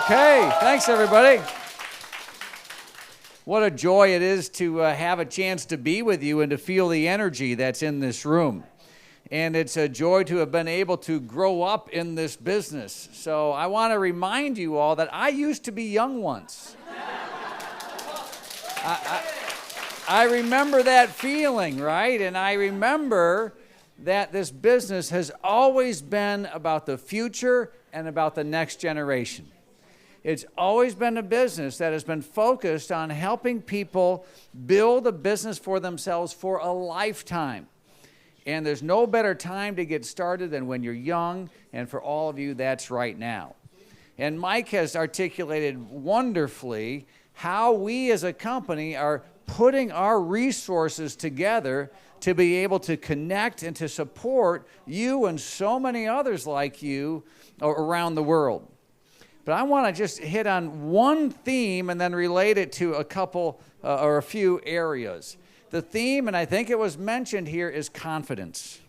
Okay, thanks everybody. What a joy it is to have a chance to be with you and to feel the energy that's in this room. And it's a joy to have been able to grow up in this business. So I want to remind you all that I used to be young once. I remember that feeling, right? And I remember that this business has always been about the future and about the next generation. It's always been a business that has been focused on helping people build a business for themselves for a lifetime. And there's no better time to get started than when you're young, and for all of you, that's right now. And Mike has articulated wonderfully how we as a company are putting our resources together to be able to connect and to support you and so many others like you around the world. But I want to just hit on one theme and then relate it to a couple or a few areas. The theme, and I think it was mentioned here, is confidence.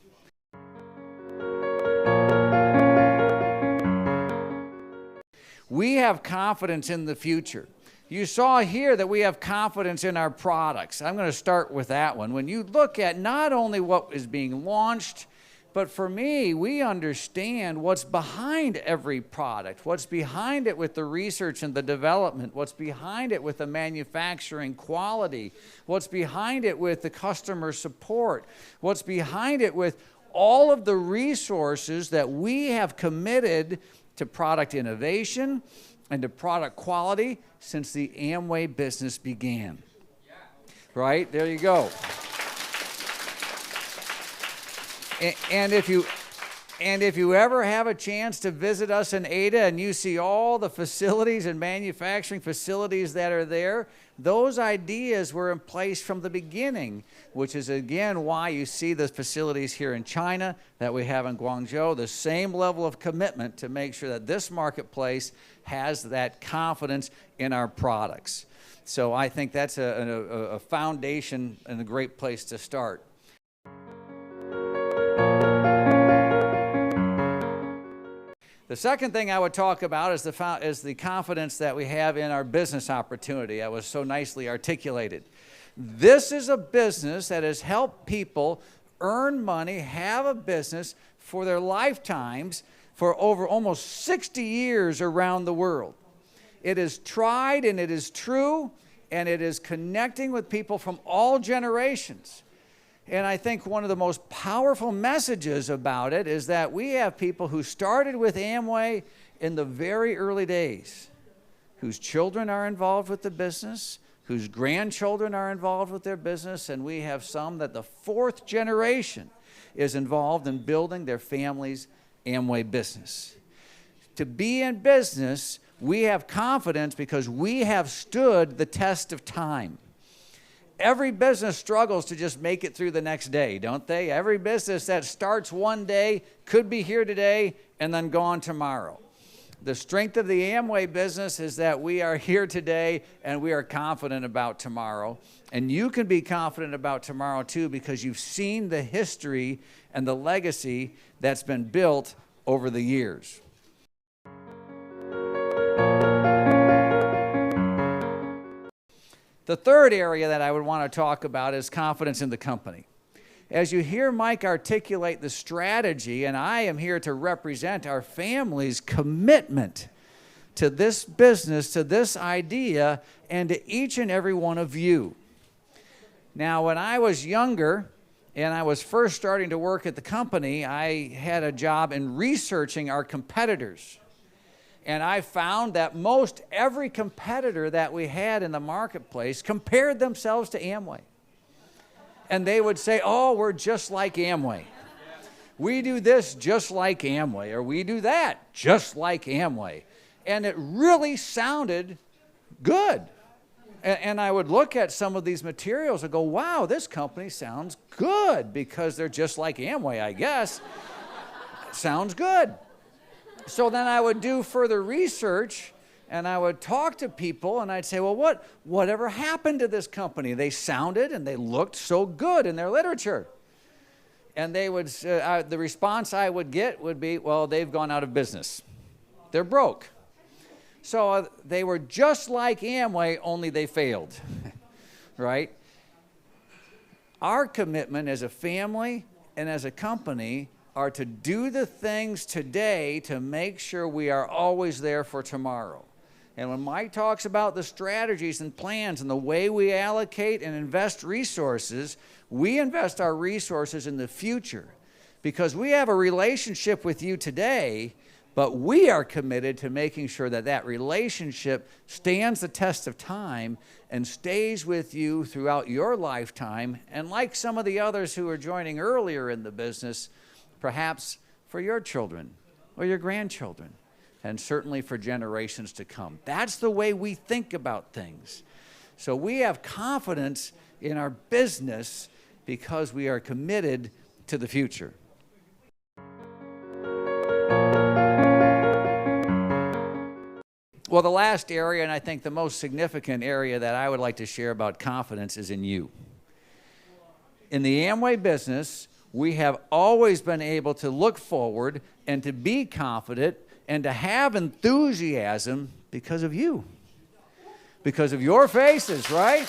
We have confidence in the future. You saw here that we have confidence in our products. I'm going to start with that one. When you look at not only what is being launched, but for me, we understand what's behind every product, what's behind it with the research and the development, what's behind it with the manufacturing quality, what's behind it with the customer support, what's behind it with all of the resources that we have committed to product innovation and to product quality since the Amway business began. Right? There you go. And if you ever have a chance to visit us in Ada and you see all the facilities and manufacturing facilities that are there, those ideas were in place from the beginning, which is again why you see the facilities here in China that we have in Guangzhou, the same level of commitment to make sure that this marketplace has that confidence in our products. So I think that's a foundation and a great place to start. The second thing I would talk about is the confidence that we have in our business opportunity. That was so nicely articulated. This is a business that has helped people earn money, have a business for their lifetimes for over almost 60 years around the world. It is tried and it is true, and it is connecting with people from all generations. And I think one of the most powerful messages about it is that we have people who started with Amway in the very early days, whose children are involved with the business, whose grandchildren are involved with their business, and we have some that the fourth generation is involved in building their family's Amway business. To be in business, we have confidence because we have stood the test of time. Every business struggles to just make it through the next day, don't they? Every business that starts one day could be here today and then gone tomorrow. The strength of the Amway business is that we are here today and we are confident about tomorrow. And you can be confident about tomorrow too because you've seen the history and the legacy that's been built over the years. The third area that I would want to talk about is confidence in the company. As you hear Mike articulate the strategy, and I am here to represent our family's commitment to this business, to this idea, and to each and every one of you. Now, when I was younger and I was first starting to work at the company, I had a job in researching our competitors. And I found that most every competitor that we had in the marketplace compared themselves to Amway. And they would say, oh, we're just like Amway. We do this just like Amway, or we do that just like Amway. And it really sounded good. And I would look at some of these materials and go, wow, this company sounds good because they're just like Amway, I guess. Sounds good. So then I would do further research and I would talk to people and I'd say, well, whatever happened to this company? They sounded and they looked so good in their literature. And they would, the response I would get would be, well, they've gone out of business. They're broke. So they were just like Amway, only they failed, right? Our commitment as a family and as a company are to do the things today to make sure we are always there for tomorrow. And when Mike talks about the strategies and plans and the way we allocate and invest resources, we invest our resources in the future because we have a relationship with you today, but we are committed to making sure that that relationship stands the test of time and stays with you throughout your lifetime. And like some of the others who are joining earlier in the business, perhaps for your children or your grandchildren, and certainly for generations to come. That's the way we think about things. So we have confidence in our business because we are committed to the future. Well, the last area, and I think the most significant area that I would like to share about confidence is in you. In the Amway business, we have always been able to look forward and to be confident and to have enthusiasm because of you, because of your faces, right?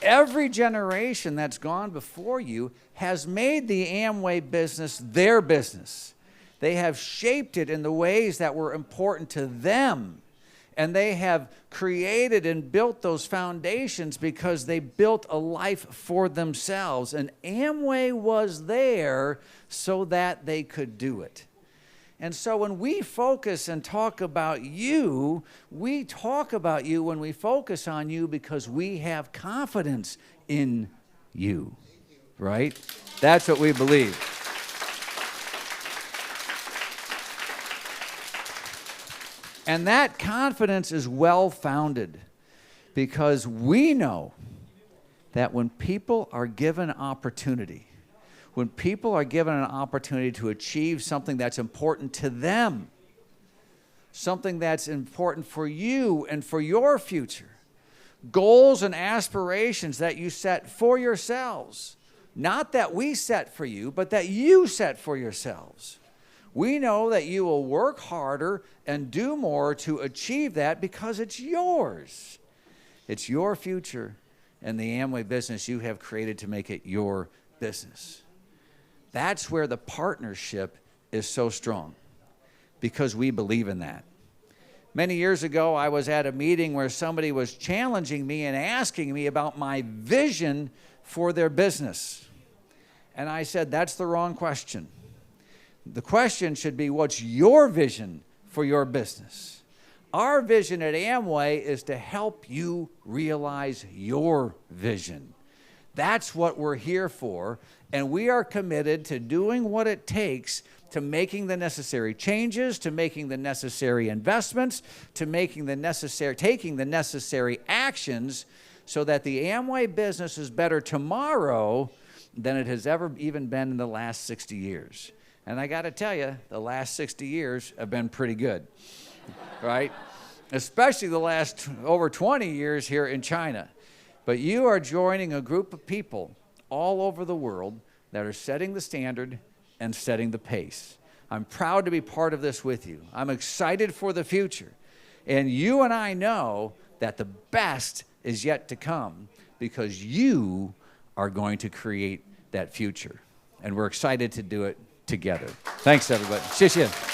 Every generation that's gone before you has made the Amway business their business. They have shaped it in the ways that were important to them. And they have created and built those foundations because they built a life for themselves. And Amway was there so that they could do it. And so when we focus and talk about you, we talk about you when we focus on you because we have confidence in you, right? That's what we believe. And that confidence is well-founded because we know that when people are given opportunity, when people are given an opportunity to achieve something that's important to them, something that's important for you and for your future, goals and aspirations that you set for yourselves, not that we set for you, but that you set for yourselves. We know that you will work harder and do more to achieve that because it's yours. It's your future and the Amway business you have created to make it your business. That's where the partnership is so strong because we believe in that. Many years ago, I was at a meeting where somebody was challenging me and asking me about my vision for their business. And I said, that's the wrong question. The question should be, what's your vision for your business? Our vision at Amway is to help you realize your vision. That's what we're here for, and we are committed to doing what it takes to making the necessary changes, to making the necessary investments, to taking the necessary actions so that the Amway business is better tomorrow than it has ever even been in the last 60 years. And I got to tell you, the last 60 years have been pretty good, right? Especially the last over 20 years here in China. But you are joining a group of people all over the world that are setting the standard and setting the pace. I'm proud to be part of this with you. I'm excited for the future. And you and I know that the best is yet to come because you are going to create that future. And we're excited to do it together. Thanks, everybody. 谢谢。